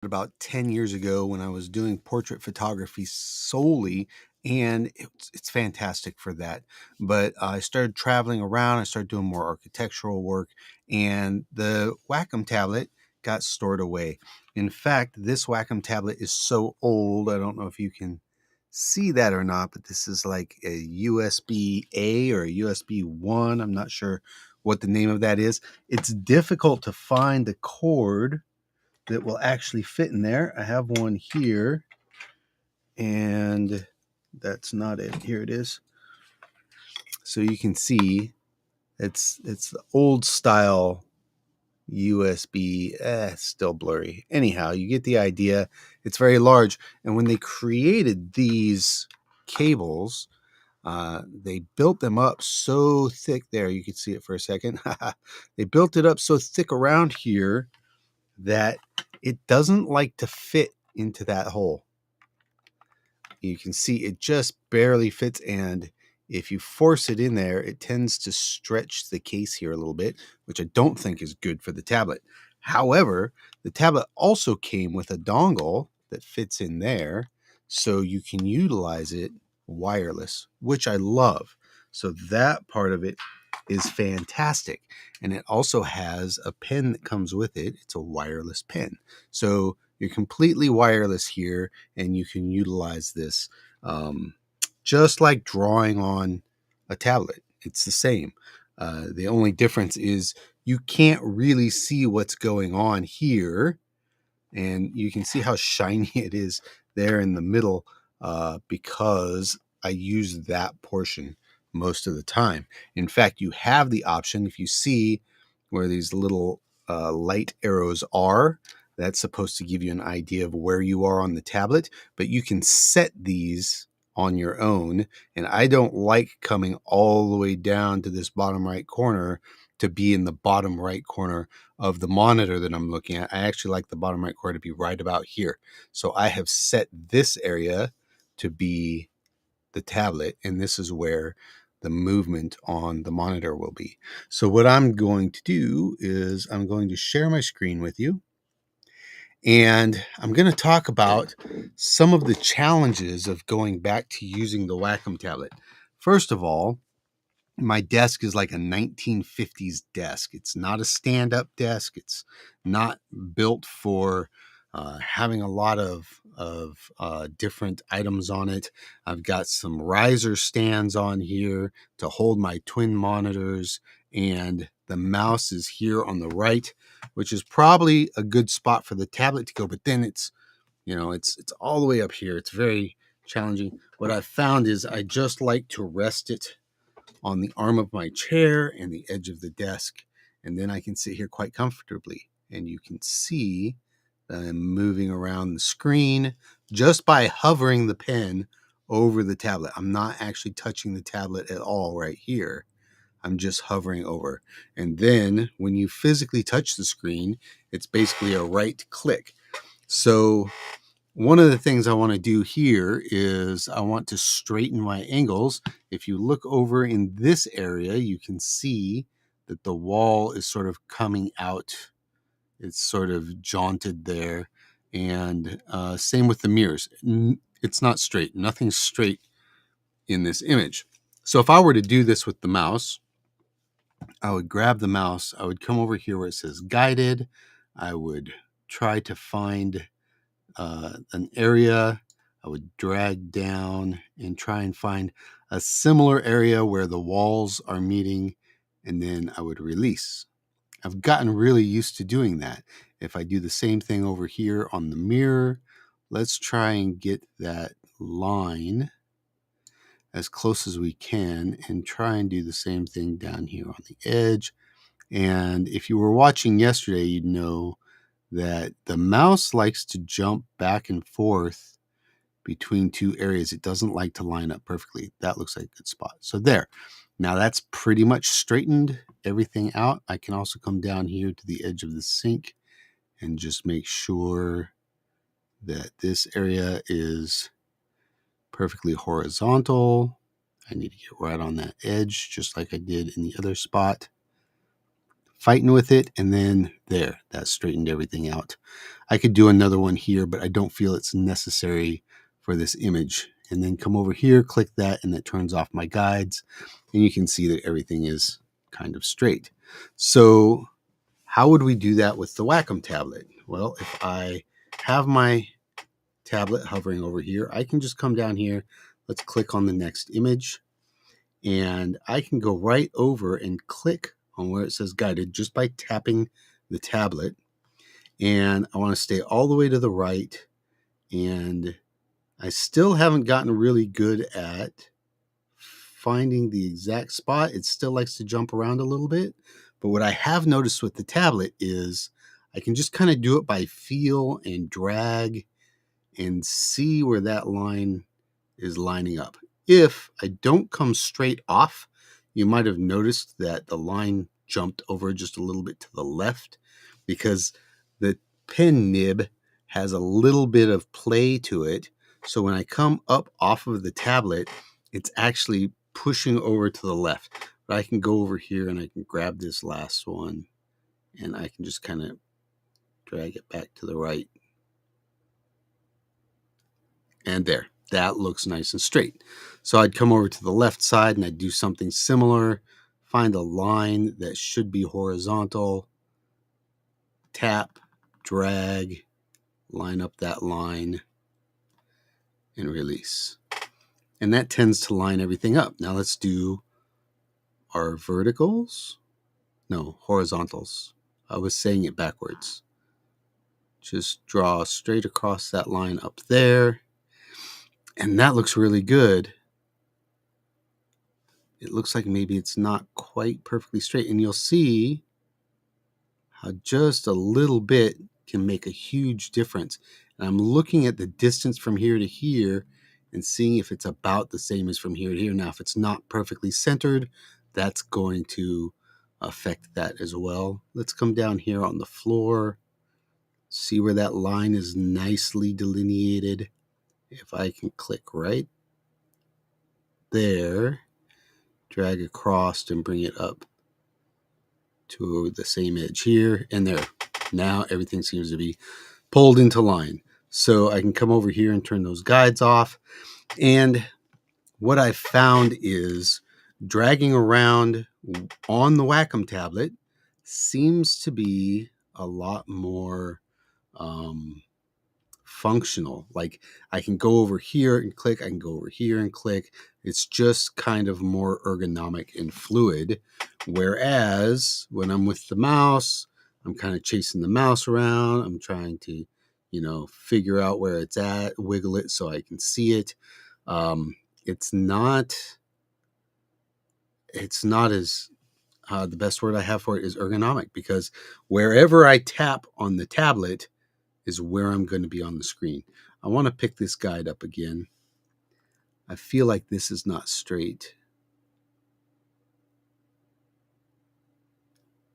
about 10 years ago when I was doing portrait photography solely, and it's fantastic for that. But I started traveling around, I started doing more architectural work, and the Wacom tablet got stored away. In fact, this Wacom tablet is so old, I don't know if you can see that or not, but this is like a USB A or a USB 1. I'm not sure what the name of that is. It's difficult to find the cord that will actually fit in there. I have one here, and that's not it. Here it is. So you can see it's the old style USB. It's still blurry. Anyhow, you get the idea. It's very large. And when they created these cables, they built them up so thick there. You can see it for a second. They built it up so thick around here that it doesn't like to fit into that hole. You can see it just barely fits, and if you force it in there, it tends to stretch the case here a little bit, which I don't think is good for the tablet. However, the tablet also came with a dongle that fits in there, so you can utilize it wireless, which I love. So that part of it is fantastic. And it also has a pen that comes with it. It's a wireless pen. So you're completely wireless here, and you can utilize this just like drawing on a tablet. It's the same. The only difference is you can't really see what's going on here, and you can see how shiny it is there in the middle because I use that portion most of the time. In fact, you have the option, if you see where these little light arrows are, that's supposed to give you an idea of where you are on the tablet, but you can set these on your own. And I don't like coming all the way down to this bottom right corner to be in the bottom right corner of the monitor that I'm looking at. I actually like the bottom right corner to be right about here. So I have set this area to be the tablet, and this is where the movement on the monitor will be. So what I'm going to do is I'm going to share my screen with you, and I'm going to talk about some of the challenges of going back to using the Wacom tablet. First of all, my desk is like a 1950s desk. It's not a stand-up desk. It's not built for having a lot of different items on it. I've got some riser stands on here to hold my twin monitors, and the mouse is here on the right, which is probably a good spot for the tablet to go. But then it's all the way up here. It's very challenging. What I've found is I just like to rest it on the arm of my chair and the edge of the desk, and then I can sit here quite comfortably. And you can see that I'm moving around the screen just by hovering the pen over the tablet. I'm not actually touching the tablet at all right here. I'm just hovering over. And then when you physically touch the screen, it's basically a right click. So one of the things I want to do here is I want to straighten my angles. If you look over in this area, you can see that the wall is sort of coming out. It's sort of jaunted there. And same with the mirrors. It's not straight. Nothing's straight in this image. So if I were to do this with the mouse, I would grab the mouse. I would come over here where it says guided. I would try to find an area. I would drag down and try and find a similar area where the walls are meeting, and then I would release. I've gotten really used to doing that. If I do the same thing over here on the mirror, let's try and get that line as close as we can and try and do the same thing down here on the edge. And if you were watching yesterday, you'd know that the mouse likes to jump back and forth between two areas. It doesn't like to line up perfectly. That looks like a good spot. So there. Now that's pretty much straightened everything out. I can also come down here to the edge of the sink and just make sure that this area is perfectly horizontal. I need to get right on that edge just like I did in the other spot. fighting with it, and then there, that straightened everything out. I could do another one here, but I don't feel it's necessary for this image. And then come over here, click that, and it turns off my guides. And you can see that everything is kind of straight. So how would we do that with the Wacom tablet? Well, if I have my tablet hovering over here, I can just come down here. Let's click on the next image. And I can go right over and click on where it says guided just by tapping the tablet. And I want to stay all the way to the right. And I still haven't gotten really good at finding the exact spot. It still likes to jump around a little bit. But what I have noticed with the tablet is I can just kind of do it by feel and drag and see where that line is lining up. If I don't come straight off, you might have noticed that the line jumped over just a little bit to the left because the pen nib has a little bit of play to it. So when I come up off of the tablet, it's actually pushing over to the left. But I can go over here and I can grab this last one and I can just kind of drag it back to the right. And there, that looks nice and straight. So I'd come over to the left side and I'd do something similar, find a line that should be horizontal, tap, drag, line up that line, and release. And that tends to line everything up. Now let's do our verticals. No, horizontals. I was saying it backwards. Just draw straight across that line up there. And that looks really good. It looks like maybe it's not quite perfectly straight. And you'll see how just a little bit can make a huge difference. And I'm looking at the distance from here to here and seeing if it's about the same as from here to here. Now, if it's not perfectly centered, that's going to affect that as well. Let's come down here on the floor, see where that line is nicely delineated. If I can click right there, drag across and bring it up to the same edge here, and there. Now everything seems to be pulled into line. So I can come over here and turn those guides off. And what I've found is dragging around on the Wacom tablet seems to be a lot more functional. Like I can go over here and click, I can go over here and click. It's just kind of more ergonomic and fluid. Whereas when I'm with the mouse, I'm kind of chasing the mouse around. I'm trying to, figure out where it's at, wiggle it so I can see it. It's not as the best word I have for it is ergonomic, because wherever I tap on the tablet is where I'm going to be on the screen. I want to pick this guide up again. I feel like this is not straight.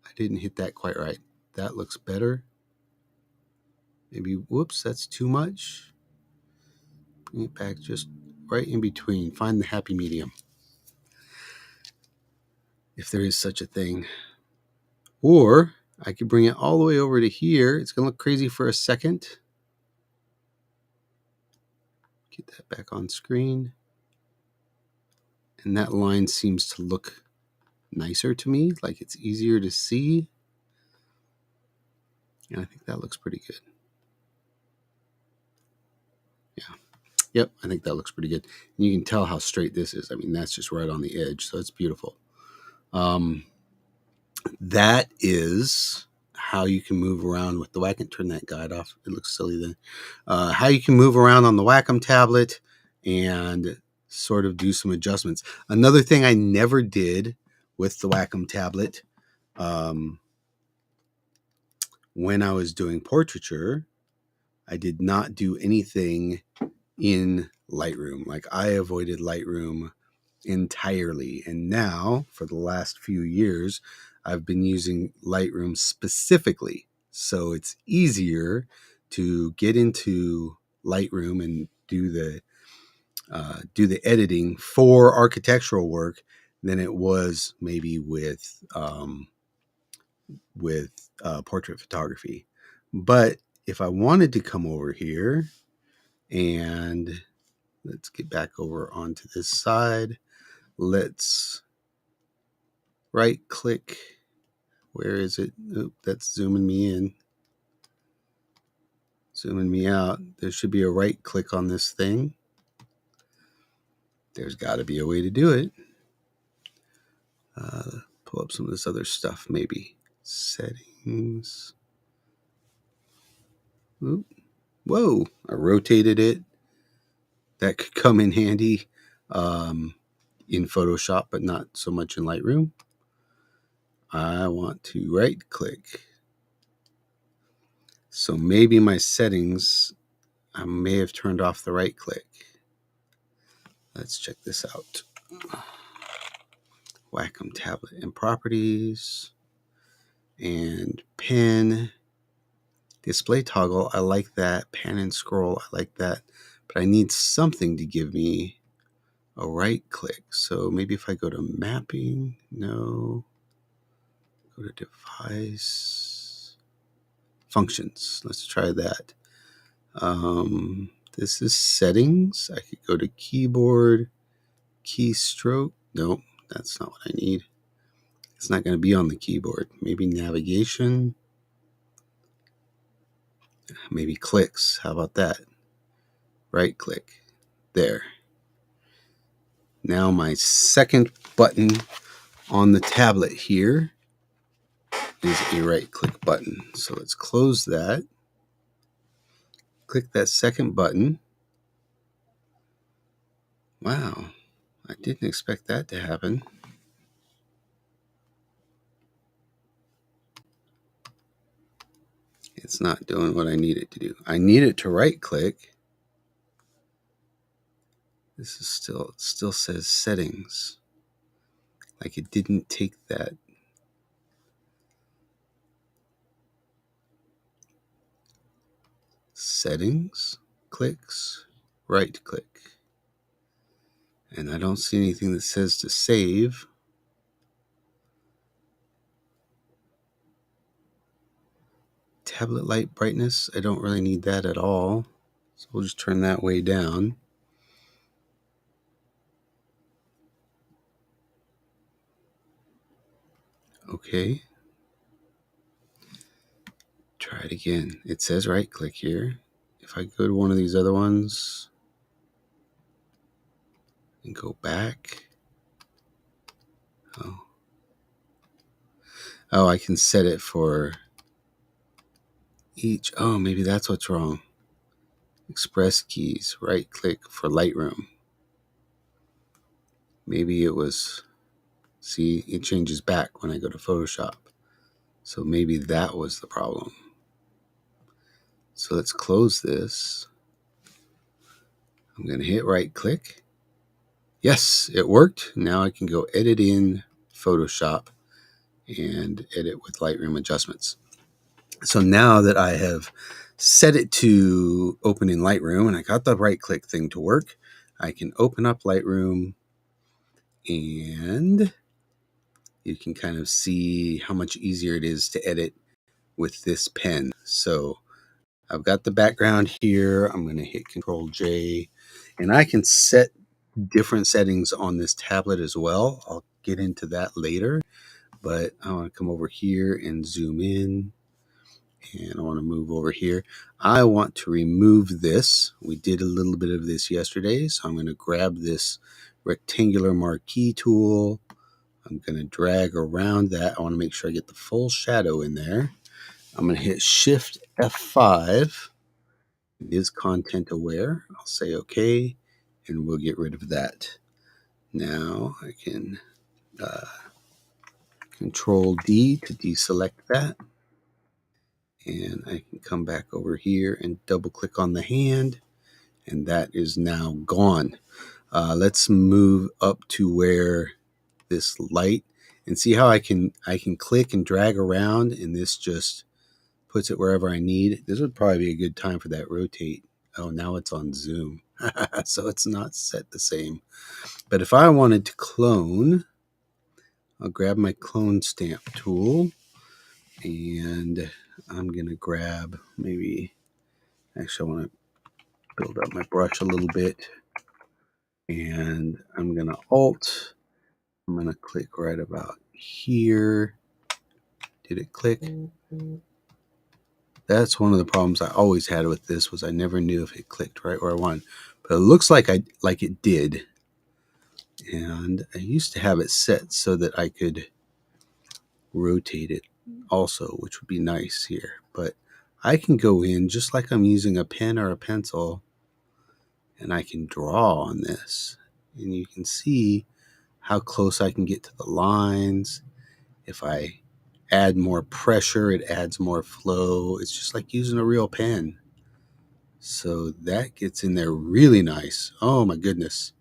I didn't hit that quite right. That looks better. Maybe, whoops, that's too much. Bring it back just right in between. Find the happy medium, if there is such a thing. Or I could bring it all the way over to here. It's going to look crazy for a second. Get that back on screen. And that line seems to look nicer to me, like it's easier to see. And I think that looks pretty good. Yeah. Yep, I think that looks pretty good. And you can tell how straight this is. I mean, that's just right on the edge, so it's beautiful. That is how you can move around with the Wacom. Turn that guide off. It looks silly then. How you can move around on the Wacom tablet and sort of do some adjustments. Another thing I never did with the Wacom tablet when I was doing portraiture, I did not do anything in Lightroom. Like I avoided Lightroom entirely. And now for the last few years, I've been using Lightroom specifically. So it's easier to get into Lightroom and do the editing for architectural work than it was maybe with with portrait photography. But if I wanted to come over here and let's get back over onto this side, let's right click. Where is it? Oh, that's zooming me in. Zooming me out. There should be a right click on this thing. There's got to be a way to do it. Pull up some of this other stuff, maybe. Settings. Oop. Whoa, I rotated it. That could come in handy in Photoshop, but not so much in Lightroom. I want to right click. So maybe my settings, I may have turned off the right click. Let's check this out. Wacom Tablet and properties and pen. Display toggle, I like that. Pan and scroll, I like that. But I need something to give me a right click. So maybe if I go to mapping, no. Go to device. Functions, let's try that. This is settings. I could go to keyboard, keystroke. Nope, that's not what I need. It's not going to be on the keyboard. Maybe navigation. Maybe clicks. How about that? Right click. There. Now my second button on the tablet here is a right click button. So let's close that. Click that second button. Wow, I didn't expect that to happen. It's not doing what I need it to do. I need it to right click. This is still says settings. Like it didn't take that. Settings, clicks, right click. And I don't see anything that says to save. Tablet light brightness, I don't really need that at all. So we'll just turn that way down. Okay. Try it again. It says right click here. If I go to one of these other ones and go back. Oh, I can set it for each. Oh, maybe that's what's wrong. Express keys, right click for Lightroom. Maybe it was, see, it changes back when I go to Photoshop. So maybe that was the problem. So let's close this. I'm going to hit right click. Yes, it worked. Now I can go edit in Photoshop and edit with Lightroom adjustments. So now that I have set it to open in Lightroom and I got the right click thing to work, I can open up Lightroom and you can kind of see how much easier it is to edit with this pen. So I've got the background here. I'm going to hit Control J and I can set different settings on this tablet as well. I'll get into that later, but I want to come over here and zoom in. And I want to move over here. I want to remove this. We did a little bit of this yesterday, so I'm going to grab this rectangular marquee tool. I'm going to drag around that. I want to make sure I get the full shadow in there. I'm going to hit Shift F5. It is content aware. I'll say OK, and we'll get rid of that. Now I can Control D to deselect that. And I can come back over here and double click on the hand, and that is now gone. Let's move up to where this light, and see how I can click and drag around, and this just puts it wherever I need. This would probably be a good time for that rotate. Oh, now it's on zoom. So it's not set the same. But if I wanted to clone, I'll grab my clone stamp tool. And I'm going to grab actually, I want to build up my brush a little bit. And I'm going to Alt. I'm going to click right about here. Did it click? That's one of the problems I always had with this, was I never knew if it clicked right where I wanted. But it looks like it did. And I used to have it set so that I could rotate it also, which would be nice here. But I can go in just like I'm using a pen or a pencil, and I can draw on this. And you can see how close I can get to the lines. If I add more pressure, it adds more flow. It's just like using a real pen. So that gets in there really nice. Oh my goodness.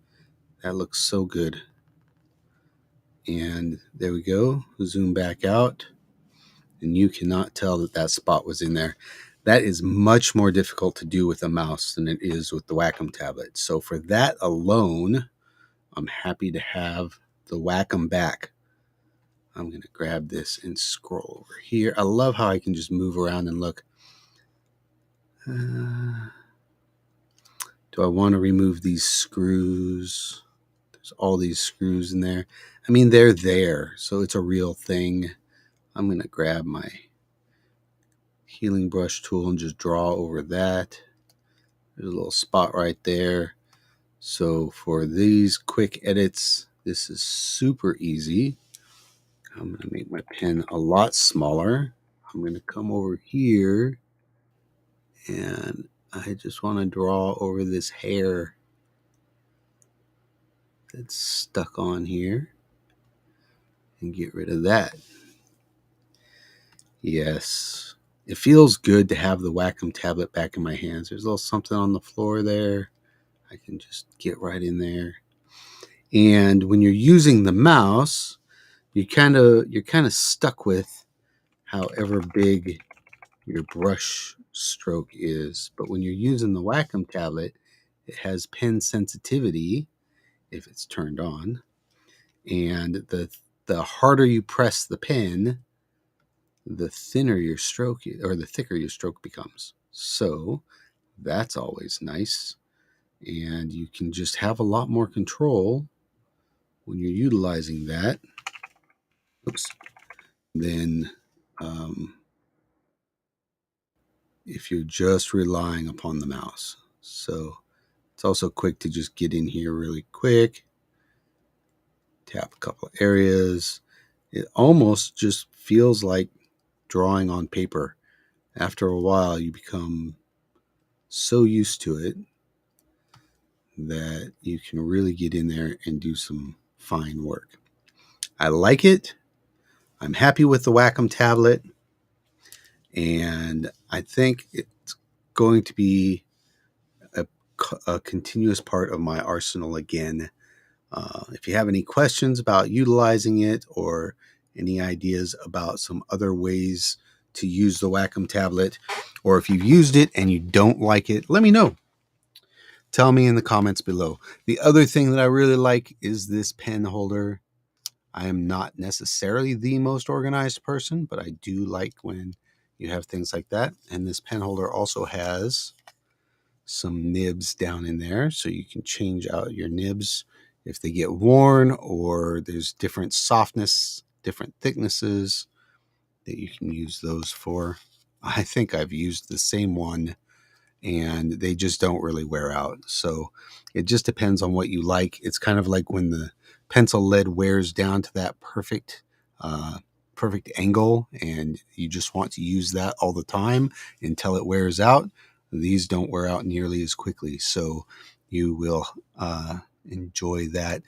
That looks so good. And there we go. Zoom back out. And you cannot tell that that spot was in there. That is much more difficult to do with a mouse than it is with the Wacom tablet. So for that alone, I'm happy to have the Wacom back. I'm going to grab this and scroll over here. I love how I can just move around and look. Do I want to remove these screws? There's all these screws in there. I mean, they're there, so it's a real thing. I'm going to grab my healing brush tool and just draw over that. There's a little spot right there. So for these quick edits, this is super easy. I'm going to make my pen a lot smaller. I'm going to come over here and I just want to draw over this hair that's stuck on here and get rid of that. Yes, it feels good to have the Wacom tablet back in my hands. There's a little something on the floor there. I can just get right in there. And when you're using the mouse, you're kind of stuck with however big your brush stroke is. But when you're using the Wacom tablet, it has pen sensitivity if it's turned on, and the harder you press the pen, the thinner your stroke or the thicker your stroke becomes. So that's always nice, and you can just have a lot more control when you're utilizing that. Oops. Then if you're just relying upon the mouse. So it's also quick to just get in here really quick, tap a couple of areas. It almost just feels like drawing on paper. After a while, you become so used to it that you can really get in there and do some fine work. I like it. I'm happy with the Wacom tablet, and I think it's going to be a continuous part of my arsenal again. If you have any questions about utilizing it or any ideas about some other ways to use the Wacom tablet, or if you've used it and you don't like it, let me know. Tell me in the comments below. The other thing that I really like is this pen holder. I am not necessarily the most organized person, but I do like when you have things like that. And this pen holder also has some nibs down in there, so you can change out your nibs if they get worn, or there's different softness, different thicknesses that you can use those for. I think I've used the same one and they just don't really wear out. So it just depends on what you like. It's kind of like when the pencil lead wears down to that perfect angle and you just want to use that all the time until it wears out. These don't wear out nearly as quickly, so you will enjoy that.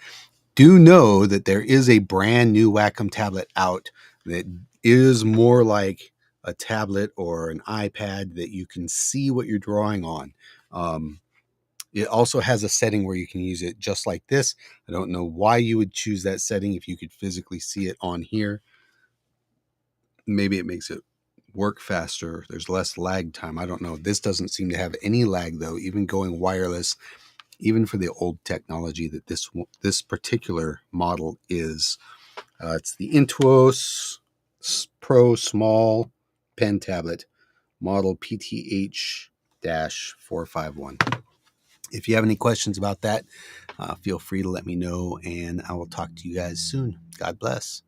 Do know that there is a brand new Wacom tablet out that is more like a tablet or an iPad, that you can see what you're drawing on. It also has a setting where you can use it just like this. I don't know why you would choose that setting if you could physically see it on here. Maybe it makes it work faster. There's less lag time. I don't know. This doesn't seem to have any lag though, even going wireless, even for the old technology that this particular model is. It's the Intuos Pro Small Pen Tablet, model PTH-451. If you have any questions about that, feel free to let me know, and I will talk to you guys soon. God bless.